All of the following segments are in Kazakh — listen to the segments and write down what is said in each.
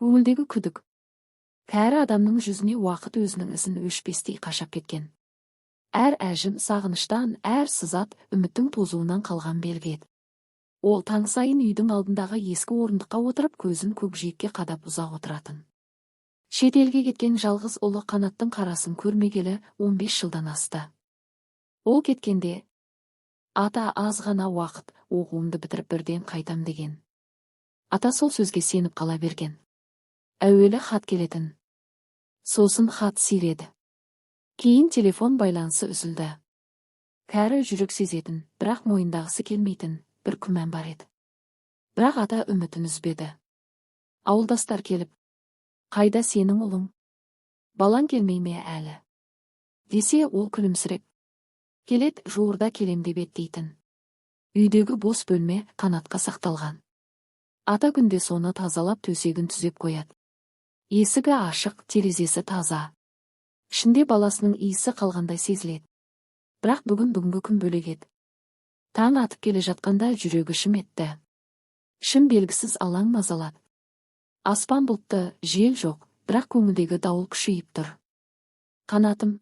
Көңілдегі күдік. Кәрі адамның жүзіне уақыт өзінің ізін өшпестей қашап кеткен. Әр әжім сағыныштан, әр сызат үміттің тозуынан қалған белгі еді. Ол таң сайын үйдің алдындағы ескі орындыққа отырып көзін көкжиекке қадап ұзақ отыратын. Шет елге кеткен жалғыз ұлы Қанаттың қарасын көрмегелі 15 жылдан асты. Ол кеткенде, ата аз ғана уақыт оқуымды бітіріп бірден қайтам деген. Ата сол сөзге сеніп қала берген. Әуелі хат келетін. Сосын хат сиреді. Кейін телефон байланысы үзілді. Кәрі жүрек сезетін, бірақ мойындағысы келмейтін бір күмән бар еді. Бірақ ата үмітін үзбеді. Ауылдастар келіп, қайда сенің ұлың? Балаң келмей ме әлі? Десе ол күлімсіреп, келет жуырда келем деп еттейтін. Үйдегі бос бөлме Қанатқа сақталған. Ата күнде соны тазалап төсегін түзеп қояды. Есігі ашық, терезесі таза. Ішінде баласының иісі қалғандай сезіледі. Бірақ бүгінгі күн бөлек еді. Таң атып келе жатқанда жүрегі шым етті. Шым белгісіз алаң мазалады. Аспан бұлтты, жел жоқ, бірақ көңілдегі дауыл күшейіп тұр. Қанатым,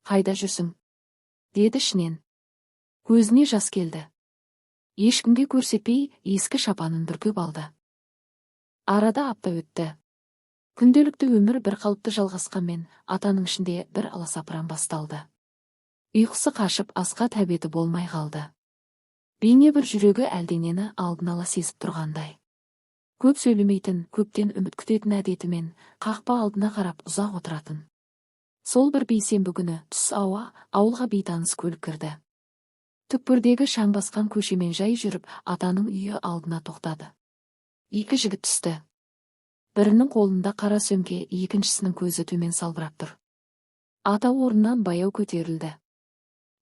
қайда жүрсің? Деді ішінен. Көзіне жас келді. Ешкімге көрсетпей ескі шапанын бүркеп алды. Арада апта өтті. Күнделікті өмір бір қалыпты жалғасқанмен атаның ішінде бір аласапыран басталды. Ұйқысы қашып асқа тәбеті болмай қалды. Бейне бір жүрегі әлденені алдын ала сезіп тұрғандай. Көп сөйлемейтін, көптен үміт күтетін әдетімен қақпа алдына қарап ұзақ отыратын. Сол бір бейсенбі күні түс ауа ауылға бейтаныс көлік кірді. Түкпірдегі шаң басқан көшемен жай жүріп атаның үйі алдына тоқтады. Екі жігіт түсті. Бірінің қолында қара сөмке, екіншісінің көзі төмен салбырап тұр. Ата орнынан баяу көтерілді.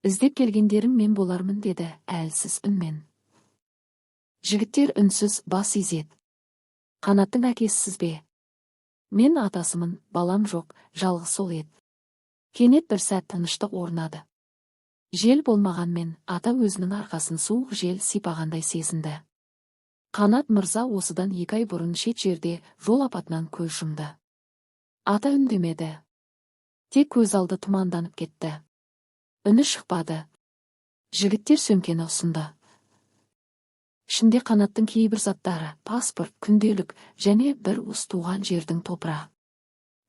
Іздеп келгендерің мен болармын деді әлсіз үнмен. Жігіттер үнсіз бас изеді. Қанаттың әкесісіз бе? Мен атасымын, балам жоқ, жалғыз сол еді. Кенет бір сәт тыныштық орнады. Жел болмағанмен ата өзінің арқасын суық жел сипағандай сезінді. Қанат мырза осыдан 2 ай бұрын шет жерде жол апатынан көз жұмды. Ата үндемеді. Тек көз алды тұманданып кетті. Үні шықпады. Жігіттер сөмкені ұсынды. Ішінде Қанаттың кейбір заттары, паспорт, күнделік және бір уыс туған жердің топырағы.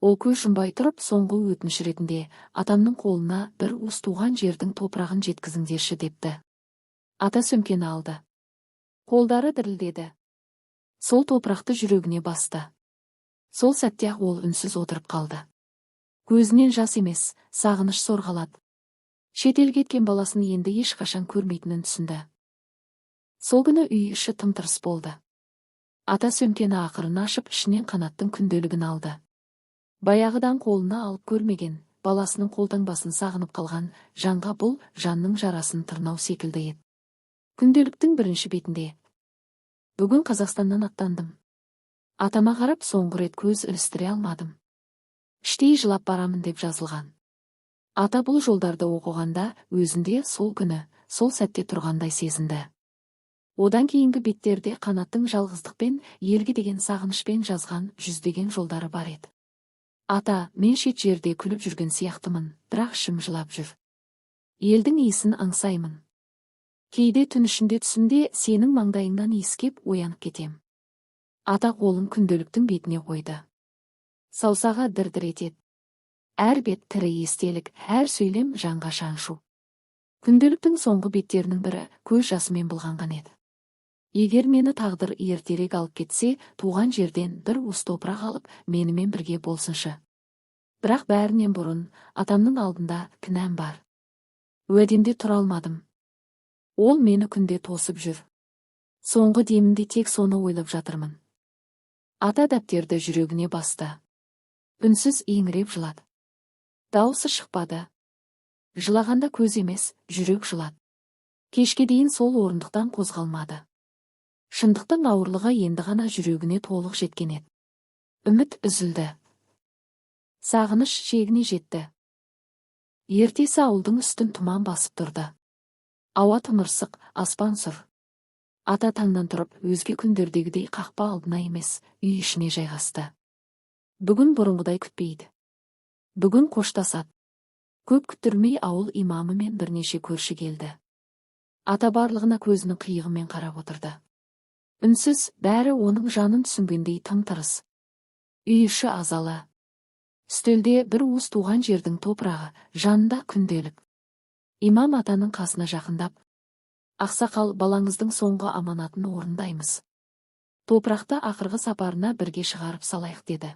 Ол көз жұмбай тұрып, соңғы өтініш ретінде атамның қолына бір уыс туған жердің топырағын жеткізіңдерші депті. Ата сөмкені алды. Қолдары дірілдеді. Сол топырақты жүрегіне басты. Сол сәтте ол үнсіз отырып қалды. Көзінен жас емес, сағыныш сорғалады. Шетел кеткен баласын енді ешқашан көрмейтінін түсінді. Сол күні үй іші тым-тырыс болды. Ата сөмкені ақырын ашып, ішінен Қанаттың күнделігін алды. Баяғыдан қолына алып көрмеген, баласының қолтаңбасын сағынып қалған жанға бұл жанның жарасын тырнау секілді еді. Күнделіктің бірінші бетінде. Бүгін Қазақстаннан аттандым. Атама қарап соңғы рет көз ілістіре алмадым. Іштей жылап барамын деп жазылған. Ата бұл жолдарды оқығанда өзінде сол күні, сол сәтте тұрғандай сезінді. Одан кейінгі беттерде Қанаттың жалғыздықпен, елге деген сағынышпен жазған жүздеген жолдары бар еді. Ата, мен шет жерде күліп жүрген сияқтымын, бірақ ішім жылап жүр. Елдің иісін аңсаймын. Кейде түн ішінде түсімде сенің маңдайыңнан иіскеп оянып кетем. Ата қолын күнделіктің бетіне қойды. Саусағы дір-дір етеді. Әр бет тірі естелік, әр сөйлем жанға шаншу. Күнделіктің соңғы беттерінің бірі көз жасымен былғанған еді. Егер мені тағдыр ертерек алып кетсе, туған жерден бір уыс топырақ алып, менімен бірге болсыншы. Бірақ бәрінен бұрын атамның алдында кінәм бар. Уәдемде тұра алмадым. Ол мені күнде тосып жүр. Соңғы демімде тек соны ойлап жатырмын. Ата дәптерді жүрегіне басты. Үнсіз еңіреп жылады. Дауысы шықпады. Жылағанда көз емес, жүрек жылады. Кешке дейін сол орындықтан қозғалмады. Шындықтың ауырлығы енді ғана жүрегіне толық жеткен еді. Үміт үзілді. Сағыныш шегіне жетті. Ертесі ауылдың үстін тұман басып тұрды. Ауа тымырсық, аспан сұр. Ата таңнан тұрып, өзге күндердегідей қақпа алдына емес, үй ішіне жайғасты. Бүгін бұрынғыдай күтпейді. Бүгін қоштасады. Көп күттірмей ауыл имамы мен бірнеше көрші келді. Ата барлығына көзінің қиығымен қарап отырды. Үнсіз, бәрі оның жанын түсінгендей тым-тырыс. Үй іші азалы. Үстелде бір уыс туған жердің топырағы, жанында күнделік. Имам атаның қасына жақындап: «Ақсақал, балаңыздың соңғы аманатын орындаймыз. Топырақты ақырғы сапарына бірге шығарып салайық», деді.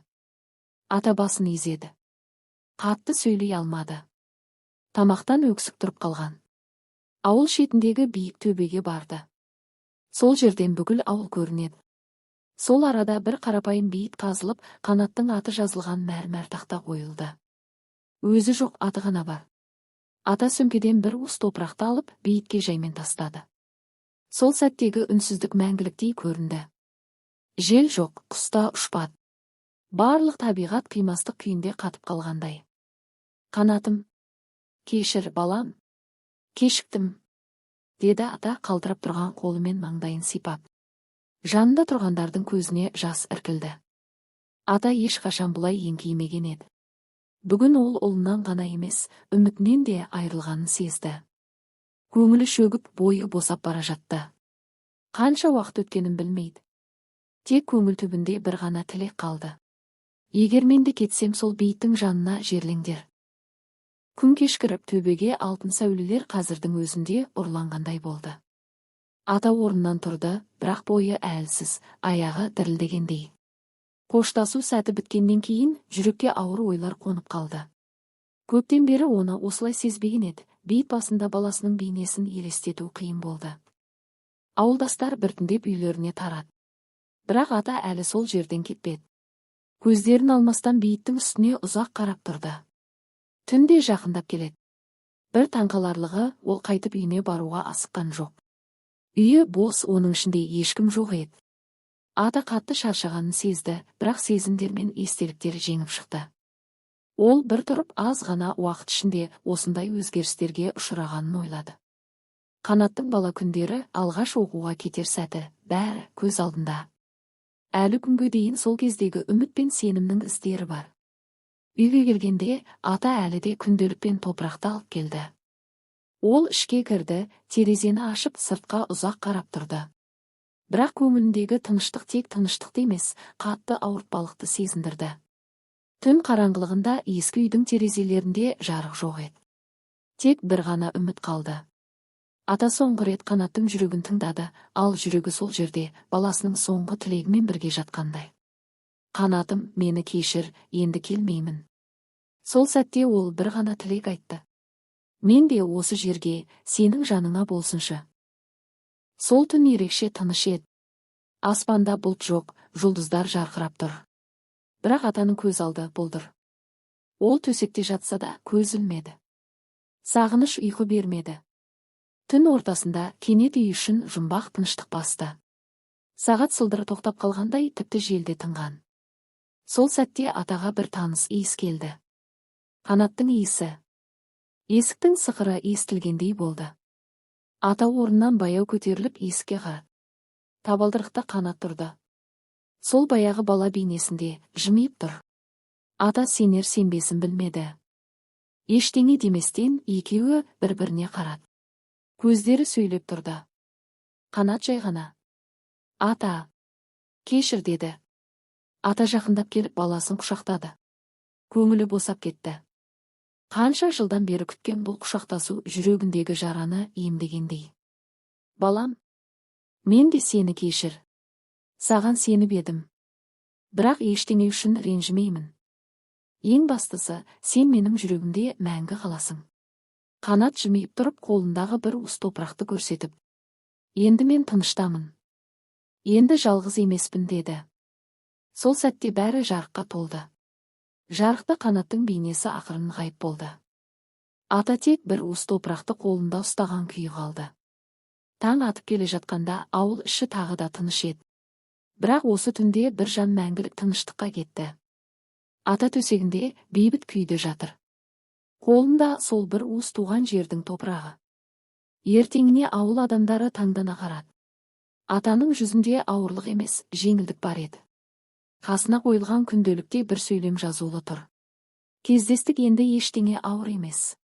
Ата басын изеді. Қатты сөйлей алмады. Тамақтан өксік тұрып қалған. Ауыл шетіндегі биік төбеге барды. Сол жерден бүкіл ауыл көрінеді. Сол арада бір қарапайым бейіт қазылып, Қанаттың аты жазылған мәрмәр тақта қойылды. Өзі жоқ, аты ғана бар. Ата сөмкеден бір уыс топырақты алып, бейітке жаймен тастады. Сол сәттегі үнсіздік мәңгіліктей көрінді. Жел жоқ, құста ұшпады. Барлық табиғат қимастық күйінде қатып қалғандай. «Қанатым, кешір, балам, кешіктім», деді ата қалтырап тұрған қолымен маңдайын сипап. Жанында тұрғандардың көзіне жас іркілді. Ата ешқашан бұлай еңкеймеген еді. Бүгін ол ұлынан ғана емес, үмітінен де айырылғанын сезді. Көңілі шөгіп, бойы босап бара жатты. Қанша уақыт өткенін білмейді. Тек көңіл түбінде бір ғана тілек қалды. «Егер мен де кетсем, сол бейіттің жанына жерлеңдер». Күн кешкіріп, төбеге алтын сәулелер қазірдің өзінде ұрланғандай болды. Ата орнынан тұрды, бірақ бойы әлсіз, аяғы дірілдегендей. Қоштасу сәті біткеннен кейін жүрекке ауыр ойлар қонып қалды. Көптен бері оны осылай сезбеген еді. Бейіт басында баласының бейнесін елестету қиын болды. Ауылдастар біртіндеп үйлеріне тарады. Бірақ ата әлі сол жерден кетпеді. Көздерін алмастан бейіттің үстіне ұзақ қарап тұрды. Түнде жақындап келеді. Бір таңқаларлығы, ол қайтып үйіне баруға асыққан жоқ. Үйі бос, оның ішінде ешкім жоқ еді. Ата қатты шаршағанын сезді, бірақ сезімдер мен естеліктер жеңіп шықты. Ол бір тұрып аз ғана уақыт ішінде осындай өзгерістерге ұшырағанын ойлады. Қанаттың бала күндері, алғаш оқуға кетер сәті, бәрі көз алдында. Әлі күнге дейін сол кездегі үміт пен сенімнің іздері бар. Үйге келгенде ата әлі де күнделік пен топырақты алып келді. Ол ішке кірді, терезені ашып сыртқа ұзақ қарап тұрды. Бірақ көңіліндегі тыныштық тек тыныштық емес, қатты ауыртпалықты сезіндірді. Түн қараңғылығында ескі үйдің терезелерінде жарық жоқ еді. Тек бір ғана үміт қалды. Ата соңғы рет Қанаттың жүрегін тыңдады, ал жүрегі сол жерде, баласының соңғы тілегімен бірге жатқандай. «Қанатым, мені кешір, енді келмеймін». Сол сәтте ол бір ғана тілек айтты. «Мен де осы жерге, сенің жаныңа болсыншы». Сол түн ерекше тыныш еді. Аспанда бұлт жоқ, жұлдыздар жарқырап тұр. Бірақ атаның көз алды бұлдыр. Ол төсекте жатса да көз ілмеді. Сағыныш ұйқы бермеді. Түн ортасында кенет үй үшін жұмбақ тыныштық басты. Сағат сылдыры тоқтап қалғандай, тіпті желде тынған. Сол сәтте атаға бір таныс иіс келді. Қанаттың иісі. Есіктің сықыры естілгендей болды. Ата орнынан баяу көтеріліп есікке қарады. Табалдырықта Қанат тұрды. Сол баяғы бала бейнесінде жымиып тұр. Ата сенер-сенбесін білмеді. Ештеңе деместен екеуі бір-біріне қарады. Көздері сөйлеп тұрды. Қанат жай ғана: «Ата, кешір», деді. Ата жақындап келіп баласын құшақтады. Көңілі босап кетті. Қанша жылдан бері күткен бұл құшақтасу жүрегіндегі жараны емдегендей. «Балам, мен де сені кешір. Саған сеніп едім. Бірақ ештеңе үшін ренжімеймін. Ең бастысы, сен менің жүрегімде мәңгі қаласың». Қанат жымиып тұрып, қолындағы бір уыс топырақты көрсетіп: «Енді мен тыныштамын. Енді жалғыз емеспін», деді. Сол сәтте бәрі жарыққа толды. Жарықта Қанаттың бейнесі ақырын ғайып болды. Ата тек бір уыс топырақты қолында ұстаған күйі қалды. Таң атып келе жатқанда ауыл іші тағы да тыныш еді. Бірақ осы түнде бір жан мәңгілік тыныштыққа кетті. Ата төсегінде бейбіт күйде жатыр. Қолында сол бір уыс туған жердің топырағы. Ертеңіне ауыл адамдары таңдана қарады. Атаның жүзінде ауырлық емес, жеңілдік бар еді. Қасына қойылған күнделікте бір сөйлем жазулы тұр. Кездестік, енді ештеңе ауыр емес.